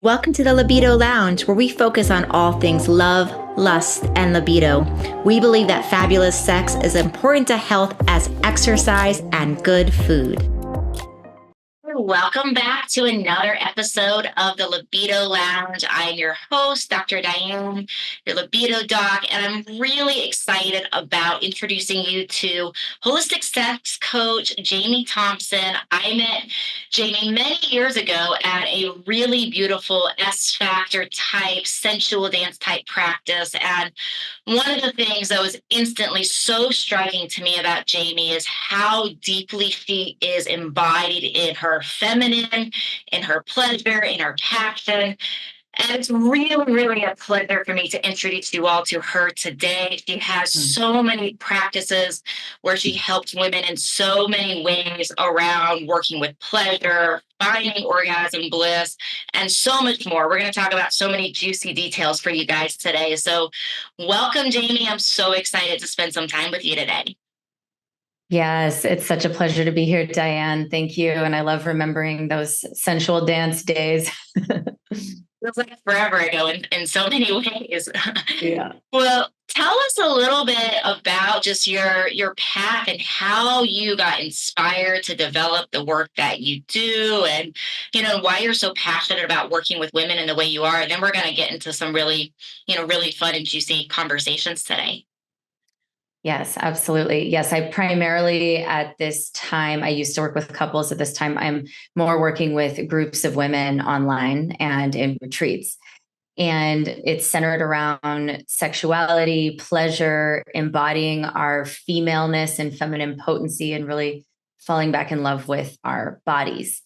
Welcome to the Libido Lounge, where we focus on all things love, lust, and libido. We believe that fabulous sex is important to health as exercise and good food. Welcome back to another episode of the Libido Lounge. I'm your host, Dr. Diane, your libido doc, and I'm really excited about introducing you to holistic sex coach Jamie Thompson. I met Jamie many years ago at a really beautiful S Factor type, sensual dance type practice. And one of the things that was instantly so striking to me about Jamie is how deeply she is embodied in her feminine, in her pleasure, in her passion. And it's really, really a pleasure for me to introduce you all to her today. She has so many practices where she helps women in so many ways around working with pleasure, finding orgasm bliss, and so much more. We're going to talk about so many juicy details for you guys today. So, welcome, Jamie. I'm so excited to spend some time with you today. Yes, it's such a pleasure to be here, Diane. Thank you. And I love remembering those sensual dance days. Feels like forever ago in so many ways. Yeah. Well, tell us a little bit about just your path and how you got inspired to develop the work that you do, and why you're so passionate about working with women in the way you are. And then we're going to get into some really, really fun and juicy conversations today. Yes, absolutely. Yes, I primarily at this time, I used to work with couples. At this time, I'm more working with groups of women online and in retreats. And it's centered around sexuality, pleasure, embodying our femaleness and feminine potency, and really falling back in love with our bodies.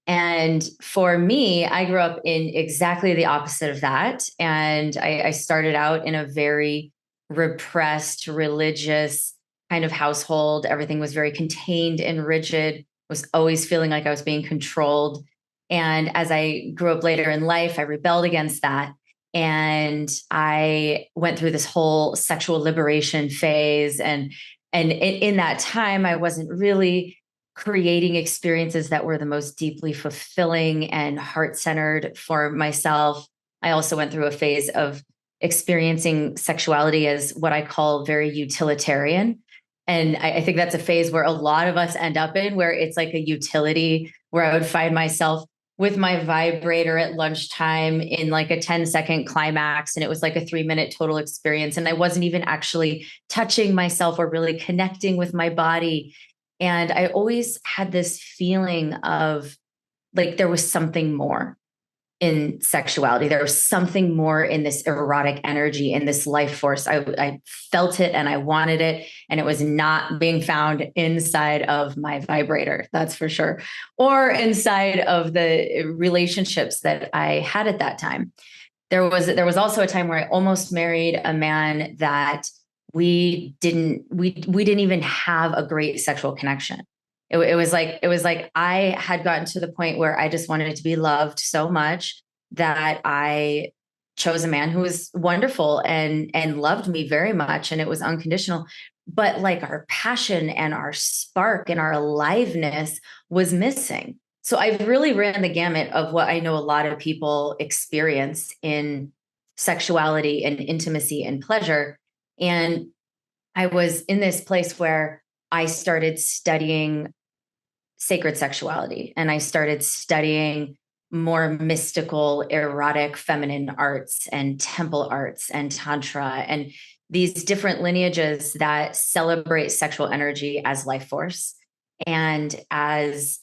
And for me, I grew up in exactly the opposite of that. And I started out in a very repressed, religious kind of household. Everything was very contained and rigid, was always feeling like I was being controlled. And as I grew up later in life, I rebelled against that. And I went through this whole sexual liberation phase. And in that time, I wasn't really creating experiences that were the most deeply fulfilling and heart-centered for myself. I also went through a phase of experiencing sexuality as what I call very utilitarian. And I think that's a phase where a lot of us end up in, where it's like a utility, where I would find myself with my vibrator at lunchtime in like a 10-second climax. And it was like a 3-minute total experience. And I wasn't even actually touching myself or really connecting with my body. And I always had this feeling of like there was something more in sexuality. There was something more in this erotic energy, in this life force. I felt it and I wanted it. And it was not being found inside of my vibrator, that's for sure, or inside of the relationships that I had at that time. There was also a time where I almost married a man that we didn't even have a great sexual connection. It was like I had gotten to the point where I just wanted to be loved so much that I chose a man who was wonderful and loved me very much, and it was unconditional. But like our passion and our spark and our aliveness was missing. So I really ran the gamut of what I know a lot of people experience in sexuality and intimacy and pleasure. And I was in this place where I started studying sacred sexuality, and I started studying more mystical, erotic, feminine arts and temple arts and tantra and these different lineages that celebrate sexual energy as life force and as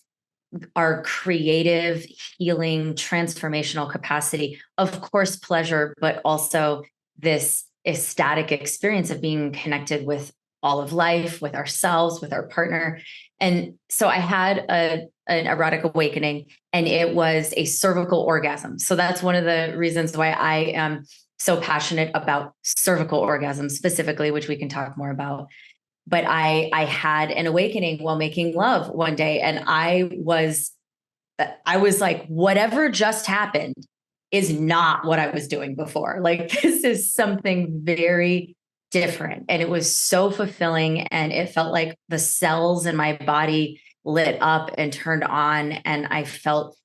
our creative, healing, transformational capacity. Of course, pleasure, but also this ecstatic experience of being connected with all of life, with ourselves, with our partner. And so I had an erotic awakening, and it was a cervical orgasm. So that's one of the reasons why I am so passionate about cervical orgasm specifically, which we can talk more about. But I had an awakening while making love one day, and I was like, whatever just happened is not what I was doing before. Like, this is something very different. And it was so fulfilling. And it felt like the cells in my body lit up and turned on. And I felt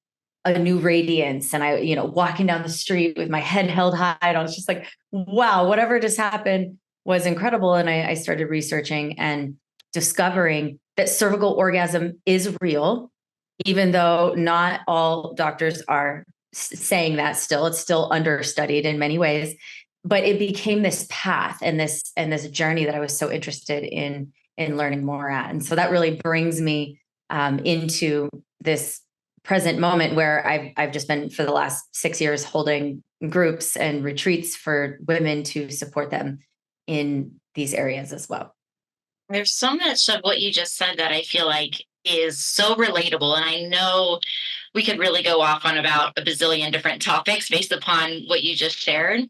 a new radiance. And I, walking down the street with my head held high, and I was just like, wow, whatever just happened was incredible. And I started researching and discovering that cervical orgasm is real, even though not all doctors are saying that still. It's still understudied in many ways. But it became this path and this journey that I was so interested in learning more at. And so that really brings me into this present moment where I've just been for the last 6 years holding groups and retreats for women to support them in these areas as well. There's so much of what you just said that I feel like is so relatable. And I know we could really go off on about a bazillion different topics based upon what you just shared.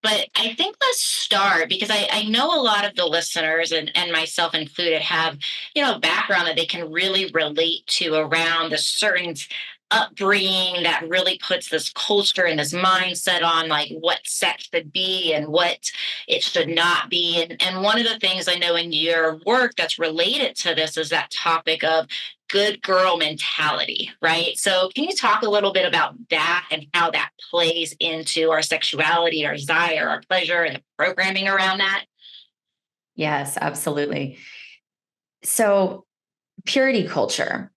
But I think let's start because I know a lot of the listeners and myself included have, a background that they can really relate to around the certain upbringing that really puts this culture and this mindset on like what sex should be and what it should not be. And one of the things I know in your work that's related to this is that topic of good girl mentality, right? So, can you talk a little bit about that and how that plays into our sexuality, our desire, our pleasure, and the programming around that? Yes, absolutely. So purity culture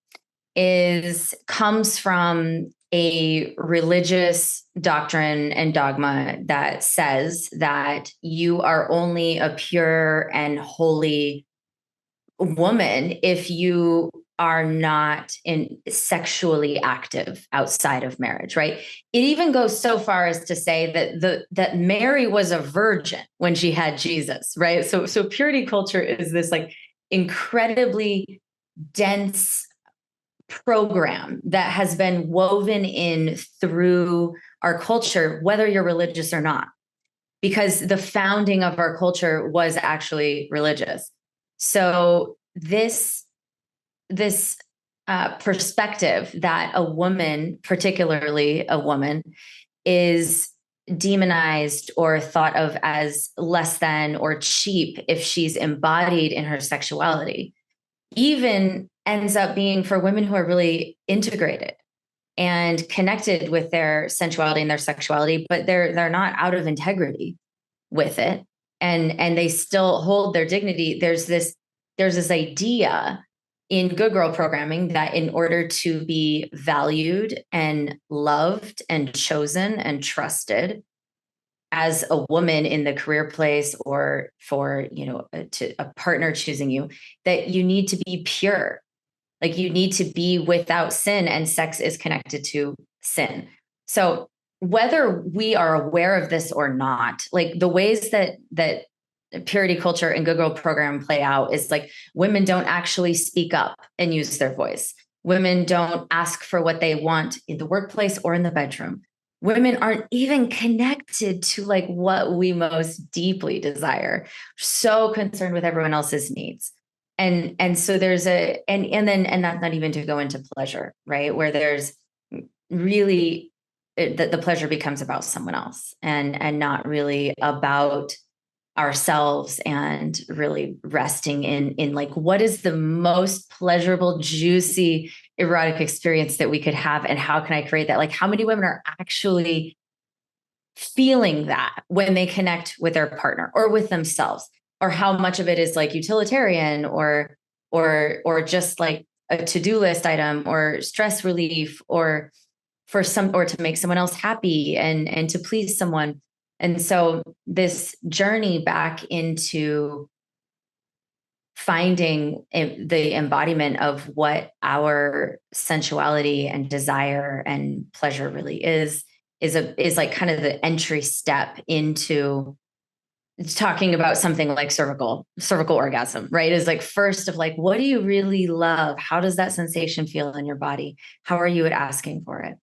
is comes from a religious doctrine and dogma that says that you are only a pure and holy woman if you are not in sexually active outside of marriage, right? It even goes so far as to say that Mary was a virgin when she had Jesus, right? So purity culture is this like incredibly dense program that has been woven in through our culture, whether you're religious or not, because the founding of our culture was actually religious. So this perspective that a woman, particularly a woman, is demonized or thought of as less than or cheap if she's embodied in her sexuality, even ends up being for women who are really integrated and connected with their sensuality and their sexuality, but they're not out of integrity with it, and they still hold their dignity. There's this idea in good girl programming that in order to be valued and loved and chosen and trusted as a woman in the career place or for a partner choosing you, that you need to be pure, like you need to be without sin, and sex is connected to sin. So whether we are aware of this or not, like the ways that purity culture and good girl program play out is like women don't actually speak up and use their voice. Women don't ask for what they want in the workplace or in the bedroom. Women aren't even connected to like what we most deeply desire. So concerned with everyone else's needs. And so there's and that's not even to go into pleasure, right? Where there's really the pleasure becomes about someone else and not really about ourselves, and really resting in like what is the most pleasurable, juicy, erotic experience that we could have, and how can I create that? Like how many women are actually feeling that when they connect with their partner or with themselves, or how much of it is like utilitarian or just like a to-do list item or stress relief or to make someone else happy and to please someone. And so this journey back into finding the embodiment of what our sensuality and desire and pleasure really is like kind of the entry step into talking about something like cervical orgasm, right? Is like first of like, what do you really love? How does that sensation feel in your body? How are you at asking for it?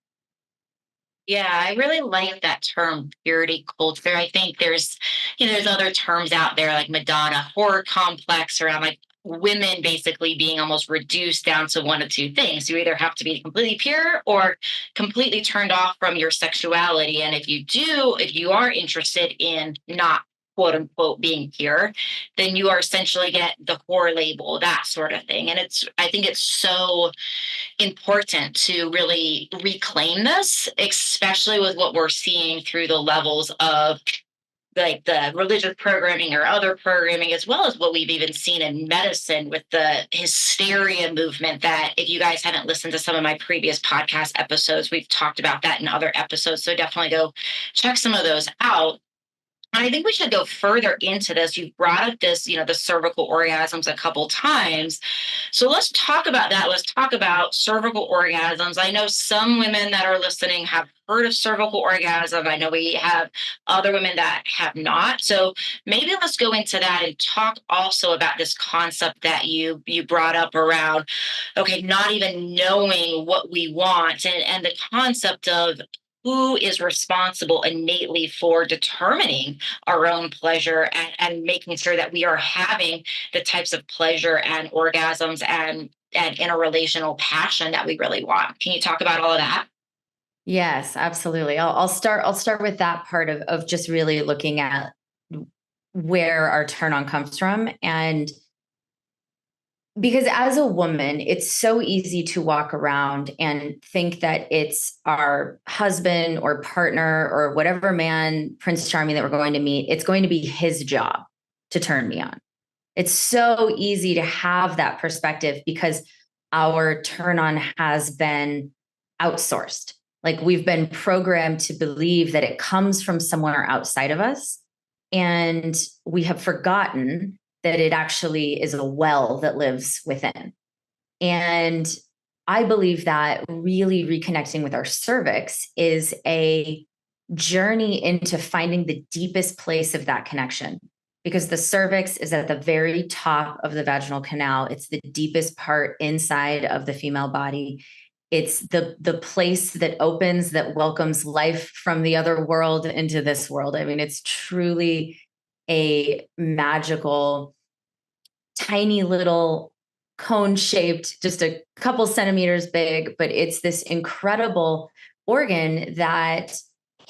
Yeah, I really like that term purity culture. I think there's other terms out there like Madonna horror complex around like women basically being almost reduced down to one of two things. You either have to be completely pure or completely turned off from your sexuality. And if you are interested in not quote unquote being pure, then you are essentially get the whore label, that sort of thing. And I think it's so important to really reclaim this, especially with what we're seeing through the levels of like the religious programming or other programming, as well as what we've even seen in medicine with the hysteria movement. That if you guys haven't listened to some of my previous podcast episodes, we've talked about that in other episodes. So definitely go check some of those out. I think we should go further into this. You've brought up this, the cervical orgasms a couple times. So let's talk about that. Let's talk about cervical orgasms. I know some women that are listening have heard of cervical orgasm. I know we have other women that have not. So maybe let's go into that and talk also about this concept that you brought up around, okay, not even knowing what we want, and the concept of who is responsible innately for determining our own pleasure, and making sure that we are having the types of pleasure and orgasms and interrelational passion that we really want. Can you talk about all of that? Yes, absolutely. I'll start with that part of just really looking at where our turn on comes from. And because as a woman, it's so easy to walk around and think that it's our husband or partner or whatever man, Prince Charming, that we're going to meet. It's going to be his job to turn me on. It's so easy to have that perspective because our turn on has been outsourced. Like we've been programmed to believe that it comes from somewhere outside of us. And we have forgotten that it actually is a well that lives within. And I believe that really reconnecting with our cervix is a journey into finding the deepest place of that connection, because the cervix is at the very top of the vaginal canal. It's the deepest part inside of the female body. It's the place that opens, that welcomes life from the other world into this world. I mean, it's truly a magical, tiny little cone shaped, just a couple centimeters big, but it's this incredible organ that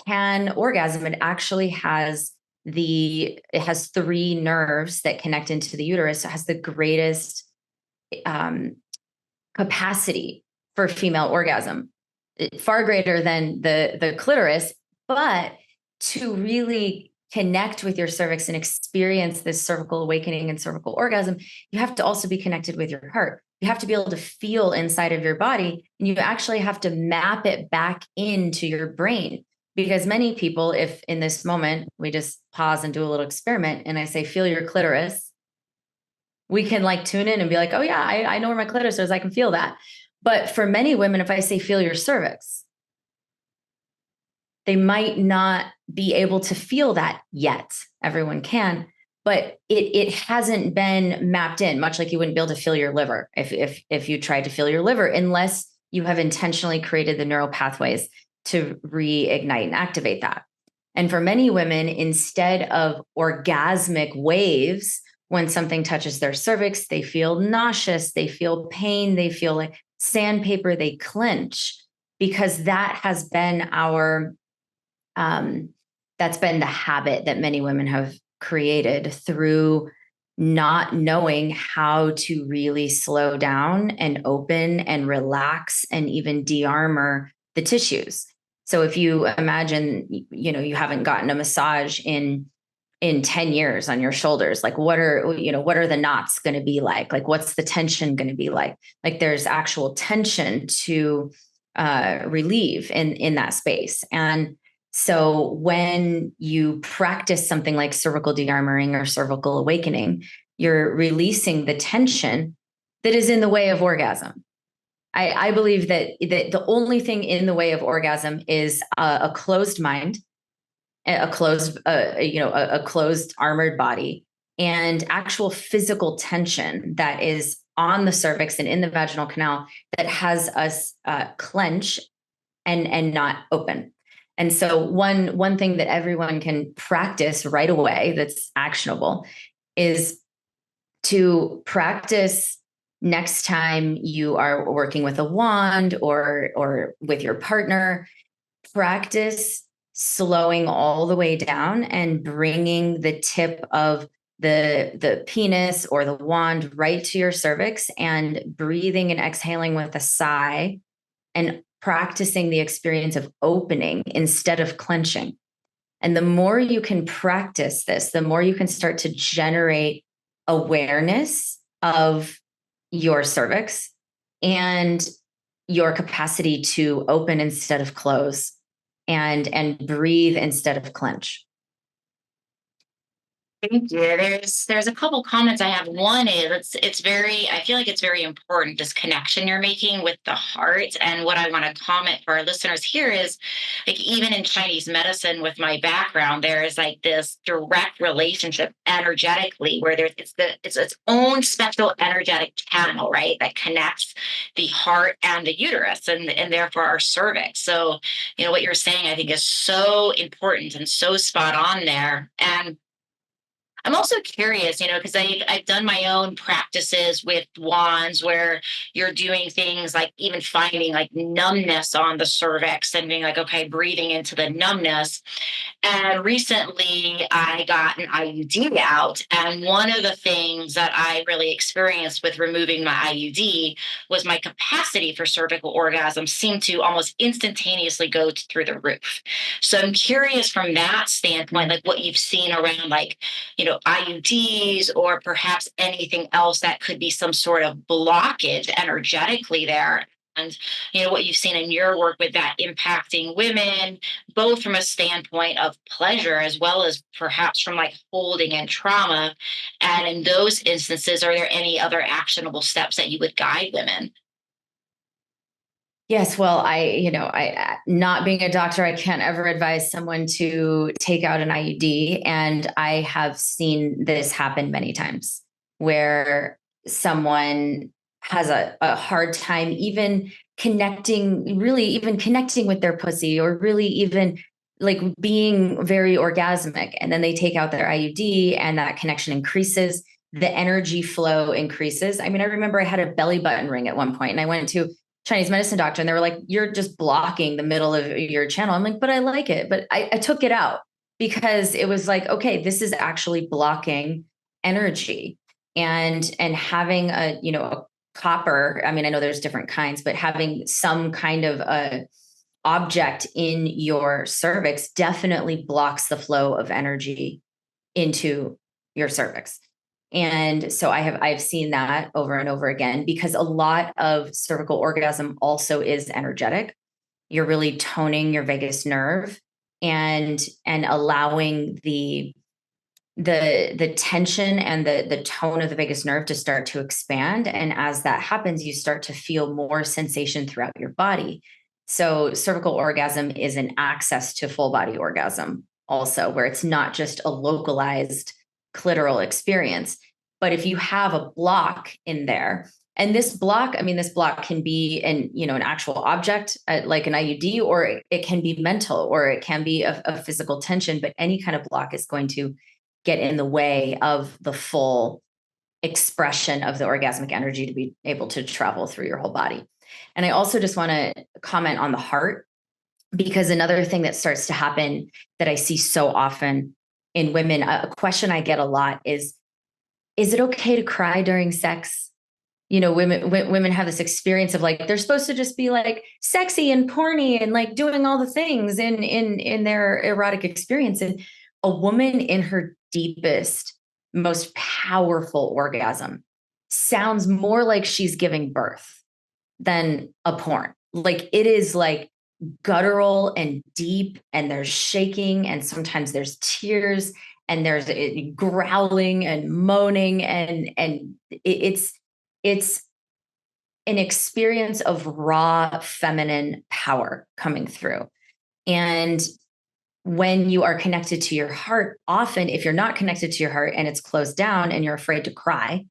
can orgasm. It actually it has three nerves that connect into the uterus. So it has the greatest um, capacity for female orgasm, far greater than the clitoris. But to really connect with your cervix and experience this cervical awakening and cervical orgasm, you have to also be connected with your heart. You have to be able to feel inside of your body, and you actually have to map it back into your brain. Because many people, if in this moment we just pause and do a little experiment and I say, feel your clitoris, we can like tune in and be like, oh yeah, I know where my clitoris is. I can feel that. But for many women, if I say, feel your cervix, they might not be able to feel that yet. Everyone can, but it hasn't been mapped in, much like you wouldn't be able to feel your liver if you tried to feel your liver, unless you have intentionally created the neural pathways to reignite and activate that. And for many women, instead of orgasmic waves, when something touches their cervix, they feel nauseous, they feel pain, they feel like sandpaper, they clench, because that has been that's been the habit that many women have created through not knowing how to really slow down and open and relax and even de-armor the tissues. So if you imagine, you haven't gotten a massage in 10 years on your shoulders, like what are the knots going to be like what's the tension going to be like there's actual tension to relieve in that space. And so when you practice something like cervical de-armoring or cervical awakening, you're releasing the tension that is in the way of orgasm. I believe that the only thing in the way of orgasm is a closed mind, a closed armored body, and actual physical tension that is on the cervix and in the vaginal canal that has us clench and not open. And so one thing that everyone can practice right away that's actionable is to practice next time you are working with a wand or with your partner. Practice slowing all the way down and bringing the tip of the penis or the wand right to your cervix, and breathing and exhaling with a sigh, and practicing the experience of opening instead of clenching. And the more you can practice this, the more you can start to generate awareness of your cervix and your capacity to open instead of close, and breathe instead of clench. Thank you. There's a couple comments I have. One is it's very, I feel like it's very important, this connection you're making with the heart. And what I want to comment for our listeners here is, like, even in Chinese medicine, with my background, there is like this direct relationship energetically where it's its own special energetic channel, right? That connects the heart and the uterus, and therefore our cervix. So, what you're saying, I think, is so important and so spot on there. And I'm also curious, because I've done my own practices with wands where you're doing things like even finding like numbness on the cervix and being like, okay, breathing into the numbness. And recently I got an IUD out. And one of the things that I really experienced with removing my IUD was my capacity for cervical orgasm seemed to almost instantaneously go through the roof. So I'm curious from that standpoint, like what you've seen around, like, IUDs, or perhaps anything else that could be some sort of blockage energetically there. And, what you've seen in your work with that impacting women, both from a standpoint of pleasure as well as perhaps from like holding and trauma. And in those instances, are there any other actionable steps that you would guide women? Yes, well, not being a doctor, I can't ever advise someone to take out an IUD. And I have seen this happen many times where someone has a hard time even connecting with their pussy, or really even like being very orgasmic. And then they take out their IUD and that connection increases, the energy flow increases. I mean, I remember I had a belly button ring at one point, and I went to Chinese medicine doctor, and they were like, "You're just blocking the middle of your channel." I'm like, "But I like it." But I took it out because it was like, okay, this is actually blocking energy. And having a copper, I mean, I know there's different kinds, but having some kind of a object in your cervix definitely blocks the flow of energy into your cervix. And so I've seen that over and over again, because a lot of cervical orgasm also is energetic. You're really toning your vagus nerve, and allowing the tension and the tone of the vagus nerve to start to expand. And as that happens, you start to feel more sensation throughout your body. So cervical orgasm is an access to full body orgasm also, where it's not just a localized clitoral experience. But if you have a block in there, and this block, I mean, this block can be an actual object, like an IUD, or it can be mental, or it can be a physical tension. But any kind of block is going to get in the way of the full expression of the orgasmic energy to be able to travel through your whole body. And I also just want to comment on the heart, because another thing that starts to happen that I see so often in women, a question I get a lot is it okay to cry during sex? Women have this experience of like, they're supposed to just be like sexy and porny and like doing all the things in their erotic experience. And a woman in her deepest, most powerful orgasm sounds more like she's giving birth than a porn. Like, it is like guttural and deep, and there's shaking, and sometimes there's tears, and there's growling and moaning, and it's an experience of raw feminine power coming through. And when you are connected to your heart, often if you're not connected to your heart and it's closed down and you're afraid to cry,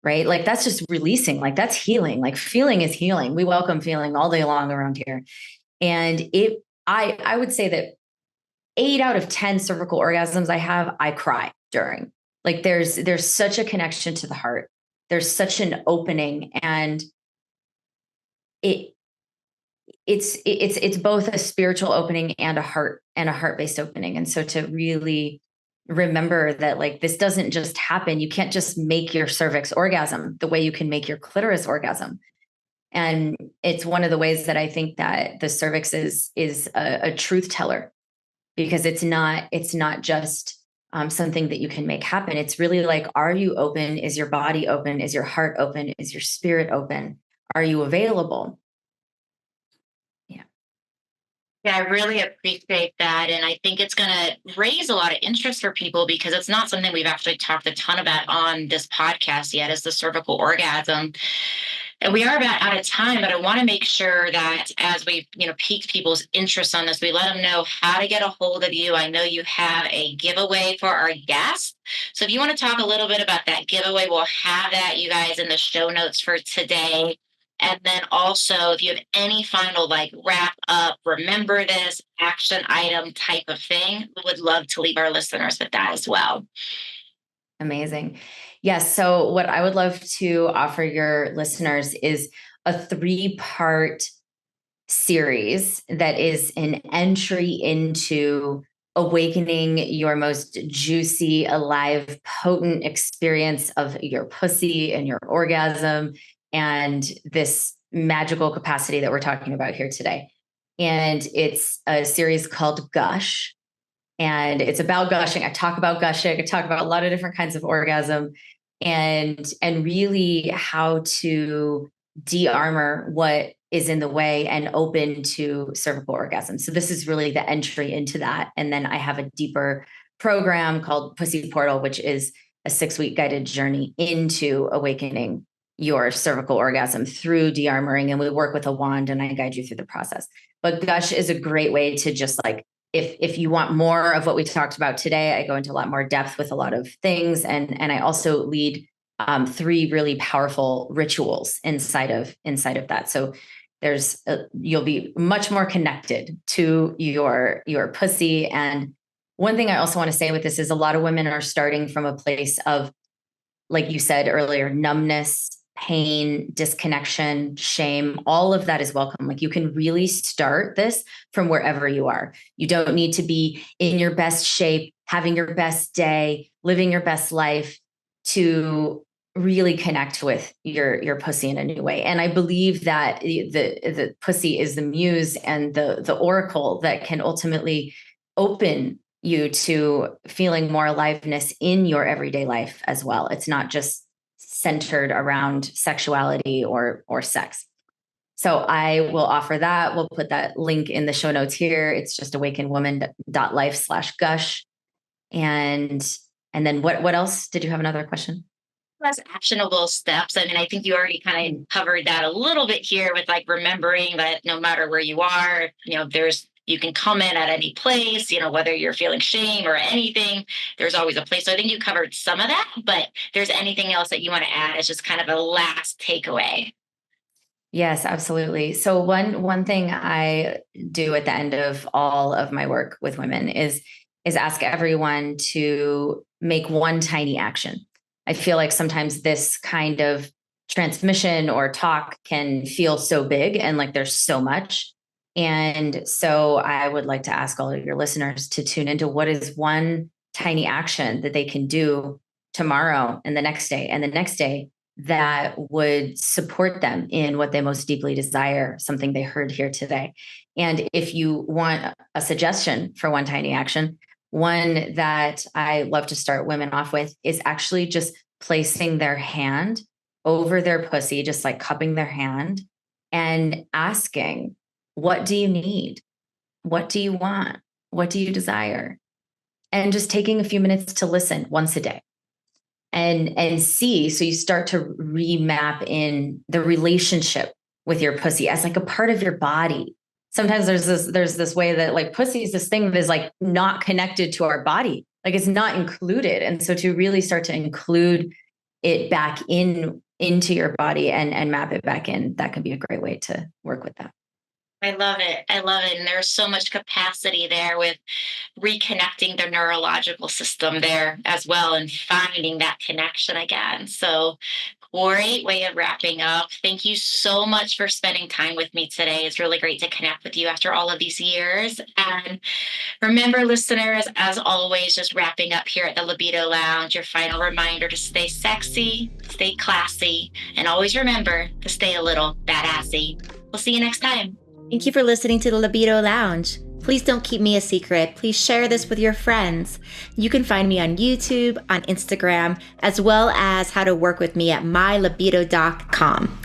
right? Like, that's just releasing, like that's healing. Like, feeling is healing. We welcome feeling all day long around here. And I would say that 8 out of 10 cervical orgasms I cry during. Like, there's such a connection to the heart. There's such an opening, and it it's both a spiritual opening and a heart-based opening. And so to really remember that, like, this doesn't just happen. You can't just make your cervix orgasm the way you can make your clitoris orgasm. And it's one of the ways that I think that the cervix is a truth teller, because it's not just something that you can make happen. It's really like, are you open? Is your body open? Is your heart open? Is your spirit open? Are you available? Yeah. Yeah, I really appreciate that. And I think it's going to raise a lot of interest for people because it's not something we've actually talked a ton about on this podcast yet, is the cervical orgasm. And we are about out of time, but I want to make sure that as we, piqued people's interest on this, we let them know how to get a hold of you. I know you have a giveaway for our guests. So if you want to talk a little bit about that giveaway, we'll have that, you guys, in the show notes for today. And then also, if you have any final, like, wrap up, remember this action item type of thing, we would love to leave our listeners with that as well. Amazing. Yes. So what I would love to offer your listeners is a 3-part series that is an entry into awakening your most juicy, alive, potent experience of your pussy and your orgasm and this magical capacity that we're talking about here today. And it's a series called Gush, and it's about gushing. I talk about gushing. I talk about a lot of different kinds of orgasm, and really how to de-armor what is in the way and open to cervical orgasm. So this is really the entry into that. And then I have a deeper program called Pussy Portal, which is a 6-week guided journey into awakening your cervical orgasm through de-armoring. And we work with a wand and I guide you through the process. But Gush is a great way to just, like, if you want more of what we talked about today, I go into a lot more depth with a lot of things. And I also lead 3 really powerful rituals inside of that. So you'll be much more connected to your pussy. And one thing I also want to say with this is a lot of women are starting from a place of, like you said earlier, numbness, pain, disconnection, shame. All of that is welcome. Like, you can really start this from wherever you are. You don't need to be in your best shape, having your best day, living your best life to really connect with your pussy in a new way. And I believe that the pussy is the muse and the oracle that can ultimately open you to feeling more aliveness in your everyday life as well. It's not just centered around sexuality or sex. So I will offer that. We'll put that link in the show notes here. It's just awakenwoman.life/gush. And then what else? Did you have another question? Less actionable steps. I mean, I think you already kind of covered that a little bit here with, like, remembering that no matter where you are, you can come in at any place, whether you're feeling shame or anything, there's always a place. So I think you covered some of that, but there's anything else that you want to add as just kind of a last takeaway? Yes, absolutely. So one thing I do at the end of all of my work with women is ask everyone to make one tiny action. I feel like sometimes this kind of transmission or talk can feel so big and like there's so much. And so I would like to ask all of your listeners to tune into what is one tiny action that they can do tomorrow and the next day and the next day that would support them in what they most deeply desire, something they heard here today. And if you want a suggestion for one tiny action, one that I love to start women off with is actually just placing their hand over their pussy, just like cupping their hand and asking, what do you need? What do you want? What do you desire? And just taking a few minutes to listen once a day and see. So you start to remap in the relationship with your pussy as like a part of your body. Sometimes there's this way that, like, pussy is this thing that is like not connected to our body, like it's not included. And so to really start to include it back into your body and map it back in, that can be a great way to work with that. I love it. I love it. And there's so much capacity there with reconnecting the neurological system there as well and finding that connection again. So great way of wrapping up. Thank you so much for spending time with me today. It's really great to connect with you after all of these years. And remember, listeners, as always, just wrapping up here at the Libido Lounge, your final reminder to stay sexy, stay classy, and always remember to stay a little badassy. We'll see you next time. Thank you for listening to the Libido Lounge. Please don't keep me a secret. Please share this with your friends. You can find me on YouTube, on Instagram, as well as how to work with me at mylibidodoc.com.